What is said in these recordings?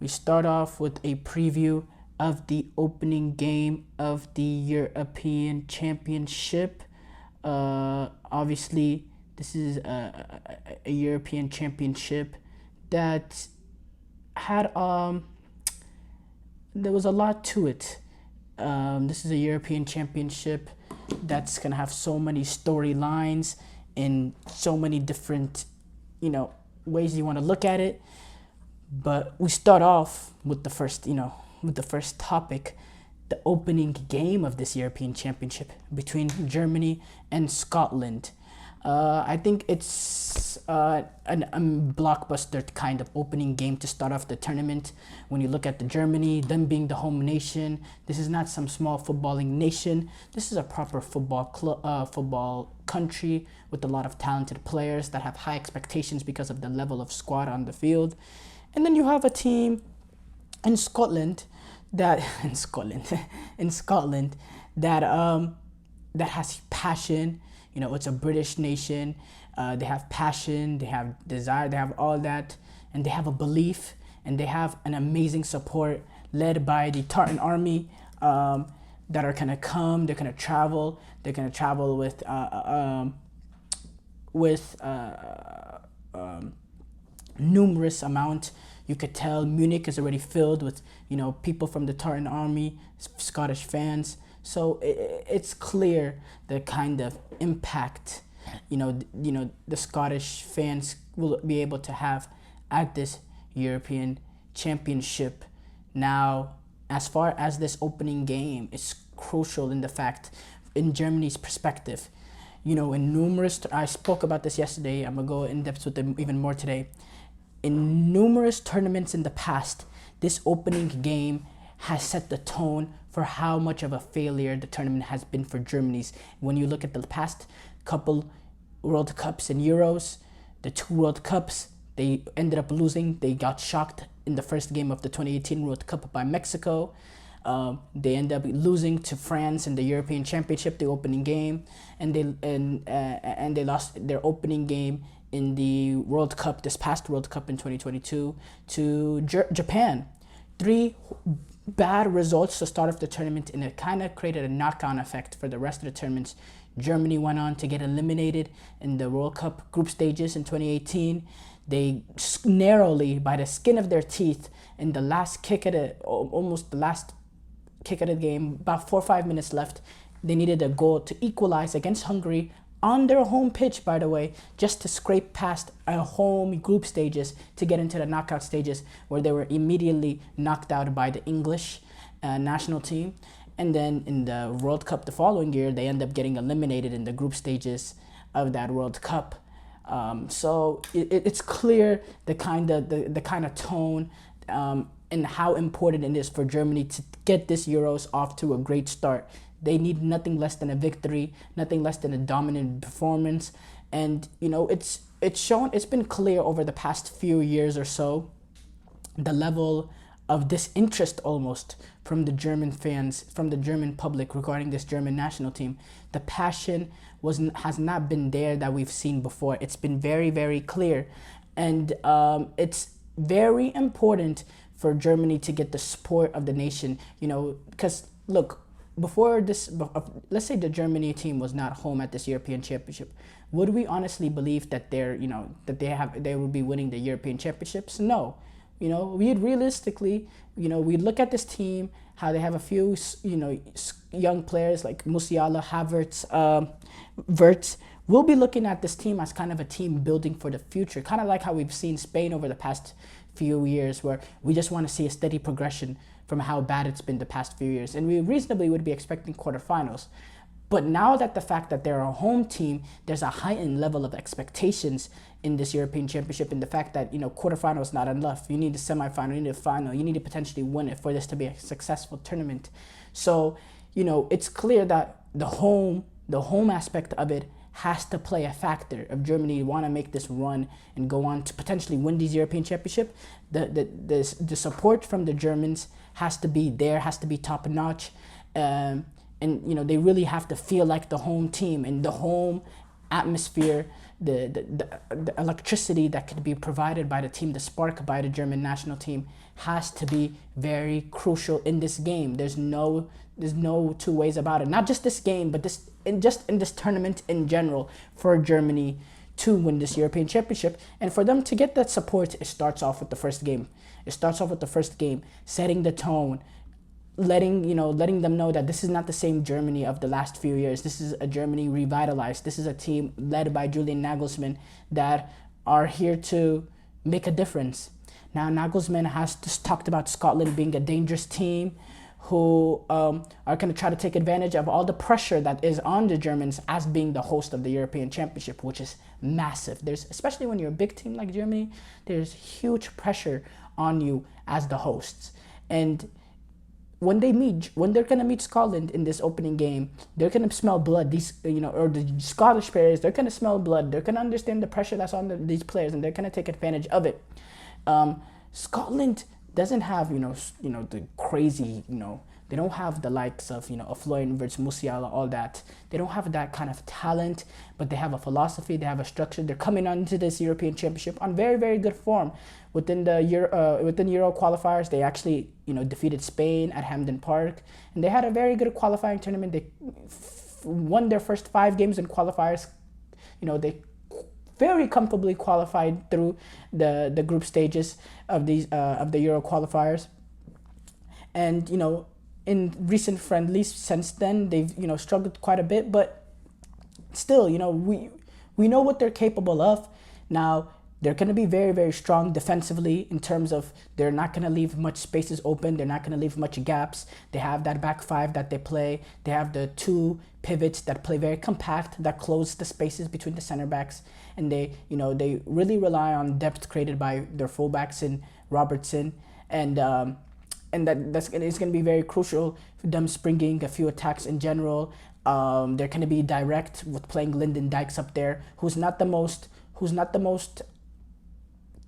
We start off with a preview of the opening game of the European Championship. Obviously, this is a European Championship that had there was a lot to it. This is a European Championship that's gonna have so many storylines in so many different, ways you want to look at it. But we start off with the first topic, the opening game of this European Championship between Germany and Scotland. I think it's a blockbuster kind of opening game to start off the tournament. When you look at Germany, them being the home nation, this is not some small footballing nation. This is a proper football country with a lot of talented players that have high expectations because of the level of squad on the field. And then you have a team in Scotland that that has passion. It's a British nation. They have passion, they have desire, they have all that, and they have a belief, and they have an amazing support led by the Tartan Army that are gonna come. They're gonna travel. They're gonna travel with numerous amount. You could tell Munich is already filled with people from the Tartan Army, Scottish fans. So it's clear the kind of impact the Scottish fans will be able to have at this European Championship. Now, as far as this opening game, it's crucial in the fact, in Germany's perspective, I spoke about this yesterday. I'm gonna go in depth with them even more today. In numerous tournaments in the past, this opening game has set the tone for how much of a failure the tournament has been for Germany's. When you look at the past couple World Cups and Euros, the 2 World Cups, they ended up losing. They got shocked in the first game of the 2018 World Cup by Mexico. They ended up losing to France in the European Championship, the opening game, and they lost their opening game in the World Cup, this past World Cup in 2022, to Japan. 3 bad results to start off the tournament, and it kind of created a knock-on effect for the rest of the tournaments. Germany went on to get eliminated in the World Cup group stages in 2018. They narrowly, by the skin of their teeth, in the last kick of the game, about 4 or 5 minutes left, they needed a goal to equalize against Hungary on their home pitch, by the way, just to scrape past a home group stages to get into the knockout stages, where they were immediately knocked out by the English national team. And then in the World Cup the following year, they end up getting eliminated in the group stages of that World Cup. So it's clear the kind of tone and how important it is for Germany to get this Euros off to a great start. They need nothing less than a victory, nothing less than a dominant performance. And, it's been clear over the past few years or so, the level of disinterest almost from the German fans, from the German public regarding this German national team. The passion has not been there that we've seen before. It's been very, very clear. And it's very important for Germany to get the support of the nation, because look, before this, let's say the Germany team was not home at this European Championship, would we honestly believe that they would be winning the European Championships? No. We'd realistically, we look at this team, how they have a few, young players like Musiala, Havertz, Wirtz. We'll be looking at this team as kind of a team building for the future, kind of like how we've seen Spain over the past few years, where we just want to see a steady progression from how bad it's been the past few years. And we reasonably would be expecting quarterfinals. But now that the fact that they're a home team, there's a heightened level of expectations in this European Championship, and the fact that, quarterfinal is not enough. You need a semifinal, you need a final, you need to potentially win it for this to be a successful tournament. So, it's clear that the home aspect of it has to play a factor. If Germany want to make this run and go on to potentially win these European Championship, the support from the Germans has to be there, has to be top notch, and they really have to feel like the home team, and the home atmosphere the electricity that could be provided by the team, the spark by the German national team, has to be very crucial in this game. There's no two ways about it. Not just this game, but in this tournament in general, for Germany to win this European Championship. And for them to get that support, it starts off with the first game. Setting the tone, letting them know that this is not the same Germany of the last few years. This is a Germany revitalized. This is a team led by Julian Nagelsmann that are here to make a difference. Now, Nagelsmann has just talked about Scotland being a dangerous team who are going to try to take advantage of all the pressure that is on the Germans as being the host of the European Championship, which is massive. Especially when you're a big team like Germany, there's huge pressure on you as the hosts. And when they're going to meet Scotland in this opening game, they're going to smell blood. The Scottish players, they're going to smell blood. They're going to understand the pressure that's on these players, and they're going to take advantage of it. Scotland doesn't have, the crazy, they don't have the likes of, a Florian Wirtz, Musiala, all that. They don't have that kind of talent, but they have a philosophy, they have a structure. They're coming onto this European Championship on very, very good form. Within Euro qualifiers, they actually, defeated Spain at Hampden Park, and they had a very good qualifying tournament. They won their first 5 games in qualifiers. They very comfortably qualified through the group stages of the Euro qualifiers. And in recent friendlies since then, they've struggled quite a bit, but still, we know what they're capable of. Now, they're going to be very, very strong defensively in terms of they're not going to leave much spaces open. They're not going to leave much gaps. They have that back 5 that they play. They have the 2 pivots that play very compact, that close the spaces between the center backs. And they really rely on depth created by their fullbacks in Robertson. And it's going to be very crucial for them springing a few attacks in general. They're going to be direct with playing Lyndon Dykes up there, who's not the most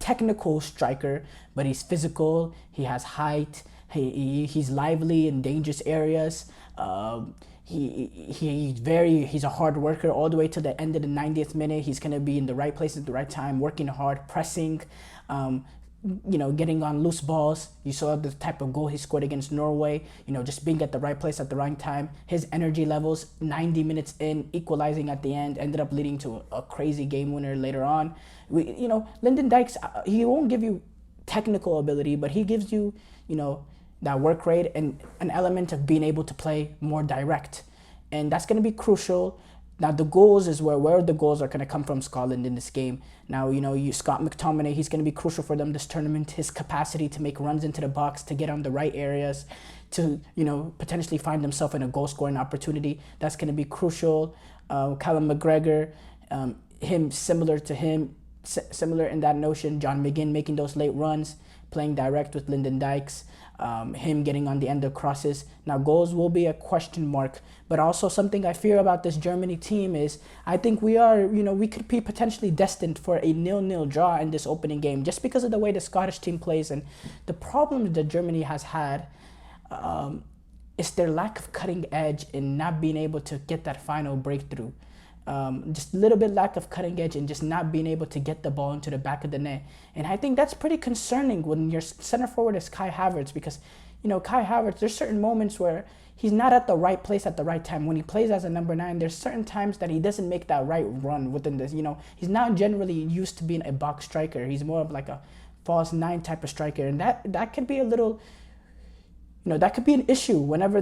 technical striker, but he's physical. He has height. He's lively in dangerous areas. He's a hard worker all the way to the end of the 90th minute. He's going to be in the right place at the right time, working hard, pressing, getting on loose balls. You saw the type of goal he scored against Norway, just being at the right place at the right time. His energy levels, 90 minutes in, equalizing at the end, ended up leading to a crazy game winner later on. Lyndon Dykes, he won't give you technical ability, but he gives you, that work rate and an element of being able to play more direct. And that's going to be crucial. Now, the goals is where the goals are going to come from Scotland in this game. Now, Scott McTominay, he's going to be crucial for them this tournament. His capacity to make runs into the box, to get on the right areas, to, potentially find himself in a goal-scoring opportunity. That's going to be crucial. Callum McGregor, similar in that notion. John McGinn making those late runs, playing direct with Lyndon Dykes. Him getting on the end of crosses. Now, goals will be a question mark, but also something I fear about this Germany team is I think we could be potentially destined for a 0-0 draw in this opening game just because of the way the Scottish team plays. And the problem that Germany has had is their lack of cutting edge in not being able to get that final breakthrough. Just a little bit lack of cutting edge and just not being able to get the ball into the back of the net. And I think that's pretty concerning when your center forward is Kai Havertz, because, Kai Havertz, there's certain moments where he's not at the right place at the right time. When he plays as a number 9, there's certain times that he doesn't make that right run within this. He's not generally used to being a box striker. He's more of like a false 9 type of striker. And that could be a little... that could be an issue whenever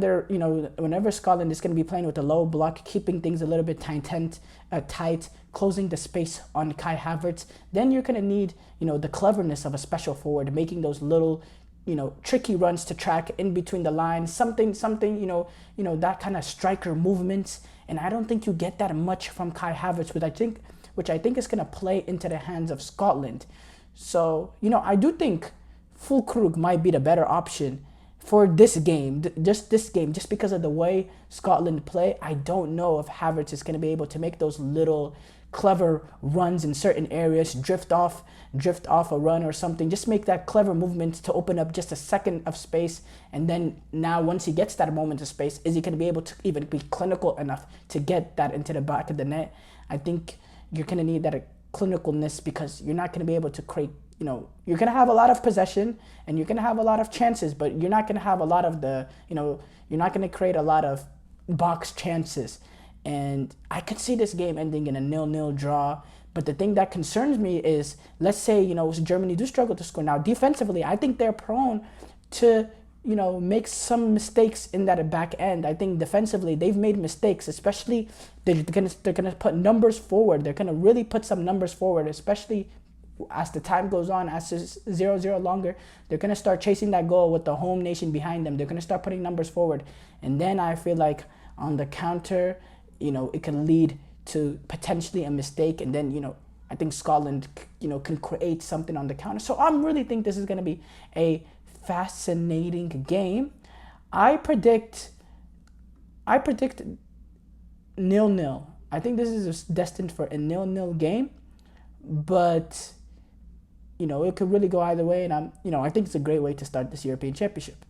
whenever Scotland is going to be playing with a low block, keeping things a little bit tight, closing the space on Kai Havertz. Then you're going to need, the cleverness of a special forward, making those little, tricky runs to track in between the lines, something, that kind of striker movements. And I don't think you get that much from Kai Havertz, which I think is going to play into the hands of Scotland. So, I do think Füllkrug might be the better option for this game, just because of the way Scotland play. I don't know if Havertz is going to be able to make those little clever runs in certain areas, drift off a run or something, just make that clever movement to open up just a second of space. And then now once he gets that moment of space, is he going to be able to even be clinical enough to get that into the back of the net? I think, you're going to need that clinicalness, because you're not going to be able to create, you're going to have a lot of possession and you're going to have a lot of chances, but you're not going to have a lot of you're not going to create a lot of box chances. And I could see this game ending in a 0-0 draw. But the thing that concerns me is, let's say, Germany do struggle to score. Now, defensively, I think they're prone to, make some mistakes in that back end. I think defensively, they've made mistakes, especially they're gonna put numbers forward. They're gonna really put some numbers forward, especially as the time goes on, as it's 0-0 longer. They're gonna start chasing that goal with the home nation behind them. They're gonna start putting numbers forward. And then I feel like on the counter, it can lead to potentially a mistake, and then I think Scotland can create something on the counter. So I really think this is going to be a fascinating game. I predict 0-0. I think this is destined for a 0-0 game, but it could really go either way, and I think it's a great way to start this European Championship.